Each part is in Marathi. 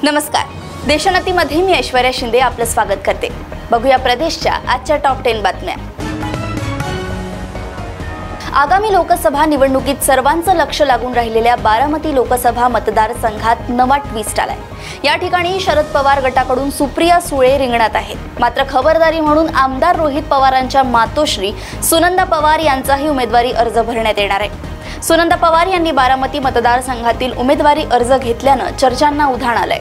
नमस्कार, देशोन्नतीमध्ये मी ऐश्वर्या शिंदे आपलं स्वागत करते। बघूया प्रदेशच्या आजच्या टॉप 10 बातम्या। आगामी लोकसभा निवडणुकीत सर्वांचं लक्ष लागून राहिलेल्या बारामती लोकसभा मतदारसंघात नवा ट्विस्ट आलाय। या ठिकाणी शरद पवार गटाकडून सुप्रिया सुळे रिंगणात आहेत। मात्र खबरदारी म्हणून आमदार रोहित पवारांच्या मातोश्री सुनंदा पवार यांचाही उमेदवारी अर्ज भरण्यात येणार आहे। सुनंदा पवार यांनी बारामती मतदारसंघातील उमेदवारी अर्ज घेतल्यानं चर्चांना उधाण आलंय।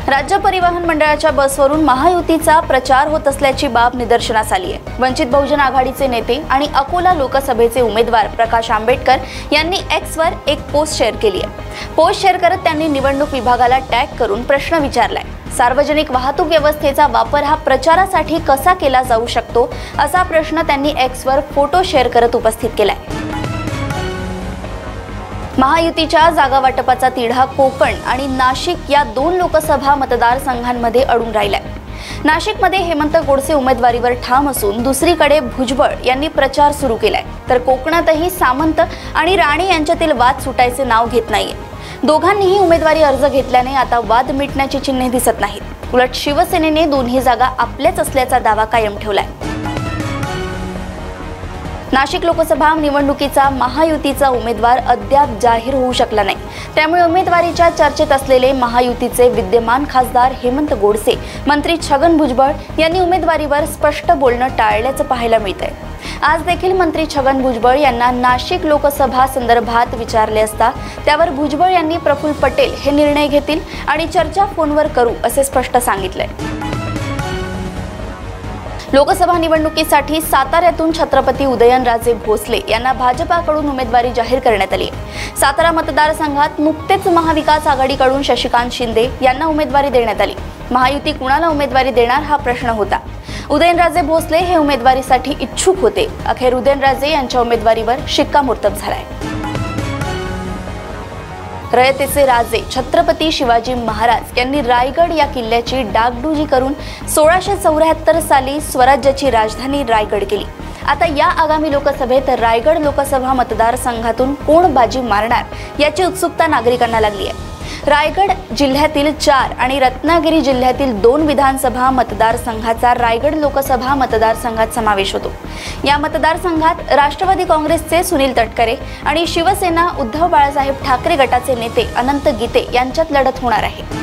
राज्य परिवहन मंडळाच्या बसवरून महायुतीचा प्रचार होत असल्याची बाब निदर्शनास आली आहे। वंचित बहुजन आघाडीचे नेते आणि अकोला लोकसभेचे उमेदवार प्रकाश आंबेडकर यांनी एक्सवर एक पोस्ट शेअर केली आहे। पोस्ट शेअर करत त्यांनी निवडणूक विभागाला टॅग करून प्रश्न विचारलाय। सार्वजनिक वाहतूक व्यवस्थेचा वापर हा प्रचारासाठी कसा केला जाऊ शकतो असा प्रश्न त्यांनी एक्सवर फोटो शेअर करत उपस्थित केलाय। महायुतीच्या जागा वाटपाचा तिढा कोकण आणि नाशिक या 2 लोकसभा मतदारसंघांमध्ये अडून राहिलाय। नाशिकमध्ये हेमंत गोडसे उमेदवारीवर ठाम असून दुसरीकडे भुजबळ यांनी प्रचार सुरू केलाय, तर कोकणातही सामंत आणि राणे यांच्यातील वाद सुटायचे नाव घेत नाहीये। दोघांनीही उमेदवारी अर्ज घेतल्याने आता वाद मिटण्याची चिन्हे दिसत नाहीत। उलट शिवसेनेने दोन्ही जागा आपल्याच असल्याचा दावा कायम ठेवलाय। नाशिक लोकसभा निवडणुकीचा महायुतीचा उमेदवार अद्याप जाहीर होऊ शकला नाही। त्यामुळे उमेदवारीच्या चर्चेत असलेले महायुतीचे विद्यमान खासदार हेमंत गोडसे, मंत्री छगन भुजबळ यांनी उमेदवारीवर स्पष्ट बोलणं टाळल्याचं पाहायला मिळतंय। आज देखील मंत्री छगन भुजबळ यांना नाशिक लोकसभा संदर्भात विचारले असता त्यावर भुजबळ यांनी प्रफुल्ल पटेल हे निर्णय घेतील आणि चर्चा फोनवर करू असे स्पष्ट सांगितलंय। लोकसभा निवडणुकीसाठी साताऱ्यातून छत्रपती उदयनराजे भोसले यांना भाजपाकडून उमेदवारी जाहीर करण्यात आली आहे। सातारा मतदारसंघात नुकतेच महाविकास आघाडीकडून शशिकांत शिंदे यांना उमेदवारी देण्यात आली। महायुती कुणाला उमेदवारी देणार हा प्रश्न होता। उदयनराजे भोसले हे उमेदवारीसाठी इच्छुक होते। अखेर उदयनराजे यांच्या उमेदवारीवर शिक्कामोर्तब झालाय। रयतेचे राजे छत्रपती शिवाजी महाराज यांनी रायगड या किल्ल्याची डागडुजी करून 1674 साली स्वराज्याची राजधानी रायगड केली। आता या आगामी लोकसभेत रायगड लोकसभा मतदारसंघातून कोण बाजी मारणार याची उत्सुकता नागरिकांना लागली आहे। रायगड जिल्ह्यातील 4 आणि रत्नागिरी जिल्ह्यातील 2 विधानसभा मतदारसंघाचा रायगड लोकसभा मतदारसंघात समावेश होतो। या मतदारसंघात राष्ट्रवादी काँग्रेसचे सुनील तटकरे आणि शिवसेना उद्धव बाळासाहेब ठाकरे गटाचे नेते अनंत गीते यांच्यात लढत होणार आहे।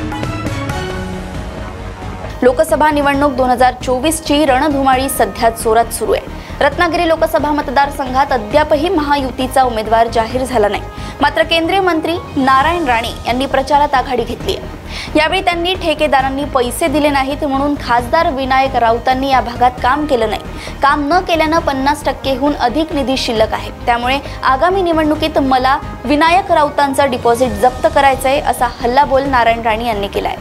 लोकसभा निवडणूक 2024 ची रणधुमाळी सध्या जोरात सुरू आहे। रत्नागिरी लोकसभा मतदारसंघात अद्यापही महायुतीचा उमेदवार जाहीर झाला नाही। मात्र केंद्रीय मंत्री नारायण राणे यांनी प्रचारात आघाडी घेतली आहे। यावेळी त्यांनी ठेकेदारांनी पैसे दिले नाहीत म्हणून खासदार विनायक राऊतांनी या भागात काम केलं नाही। काम न केल्यानं 50%हून अधिक निधी शिल्लक आहे। त्यामुळे आगामी निवडणुकीत मला विनायक राऊतांचा डिपॉझिट जप्त करायचंय असा हल्लाबोल नारायण राणे यांनी केलाय।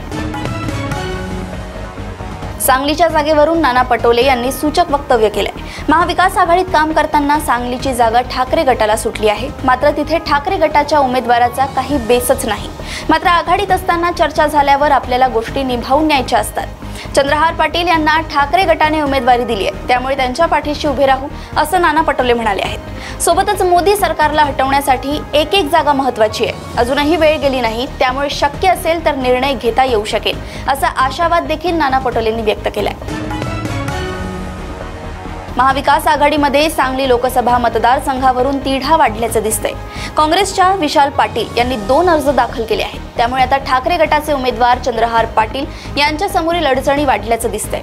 सांगलीच्या जागेवरून नाना पटोले यांनी सूचक वक्तव्य केलंय। महाविकास आघाडीत काम करताना सांगलीची जागा ठाकरे गटाला सुटली आहे। मात्र तिथे ठाकरे गटाच्या उमेदवाराचा काही बेसच नाही। मात्र आघाडीत असताना चर्चा झाल्यावर आपल्याला गोष्टी निभावून न्यायच्या असतात। चंद्रहार पाटील यांना ठाकरे गटाने उमेदवारी दिली आहे, त्यामुळे त्यांच्या पाठीशी उभे राहू असं नाना पटोले म्हणाले आहेत। सोबतच मोदी सरकारला हटवण्यासाठी एक जागा महत्त्वाची आहे। अजूनही वेळ गेली नाही, त्यामुळे शक्य असेल तर निर्णय घेता येऊ शकेल असा आशावाद देखील नाना पटोलेंनी व्यक्त केलाय। महाविकास आघाडीमध्ये सांगली लोकसभा मतदारसंघावरून तिढा वाढल्याचं दिसतंय। काँग्रेसच्या विशाल पाटील यांनी 2 अर्ज दाखल केले आहेत। त्यामुळे आता ठाकरे गटाचे उमेदवार चंद्रहार पाटील यांच्या समोरील अडचणी वाढल्याचं दिसतंय।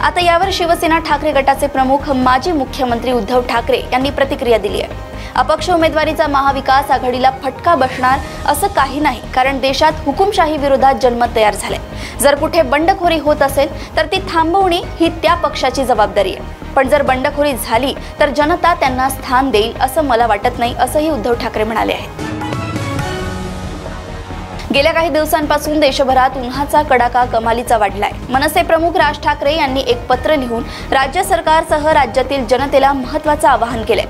आता यावर शिवसेना ठाकरे गटाचे प्रमुख माजी मुख्यमंत्री उद्धव ठाकरे यांनी प्रतिक्रिया दिली आहे। अपक्ष उमेदवारीचा महाविकास आघाडीला फटका बसणार असं काही नाही, कारण देशात हुकुमशाही विरोधात जनमत तयार झालंय। जर कुठे बंडखोरी होत असेल तर ती थांबवणे ही त्या पक्षाची जबाबदारी आहे। पण जर बंडखोरी झाली तर जनता त्यांना स्थान देईल असं मला वाटत नाही, असंही उद्धव ठाकरे म्हणाले आहेत। गेल्या काही दिवसांपासून देशभरात उन्हाचा कडाका कमालीचा वाढलाय। मनसे प्रमुख राज ठाकरे यांनी एक पत्र लिहून राज्य सरकारसह राज्यातील जनतेला महत्त्वाचं आवाहन केलंय।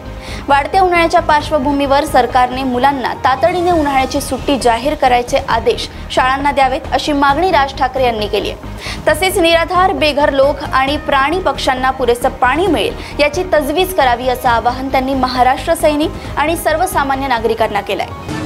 वाढत्या उन्हाळ्याच्या पार्श्वभूमीवर सरकारने मुलांना तातडीने उन्हाळ्याची सुट्टी जाहीर करायचे आदेश शाळांना द्यावेत अशी मागणी राज ठाकरे यांनी केली आहे। तसेच निराधार, बेघर लोक आणि प्राणी पक्ष्यांना पुरेसं पाणी मिळेल याची तजवीज करावी असं आवाहन त्यांनी महाराष्ट्र सैनिक आणि सर्वसामान्य नागरिकांना केलंय।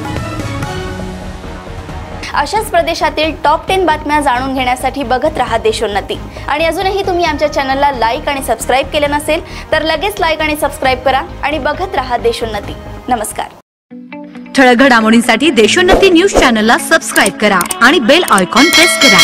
अशाच प्रदेशातील टॉप 10 बातम्या जाणून घेण्यासाठी बघत रहा देशोन्नती। आणि अजूनही तुम्ही आमच्या चॅनलला लाईक आणि सबस्क्राइब केले नसेल तर लगेच लाईक आणि सबस्क्राइब करा आणि बघत रहा देशोन्नती। नमस्कार। ठळक घडामोडींसाठी देशोन्नती न्यूज चॅनलला सबस्क्राइब करा आणि बेल आयकॉन प्रेस करा।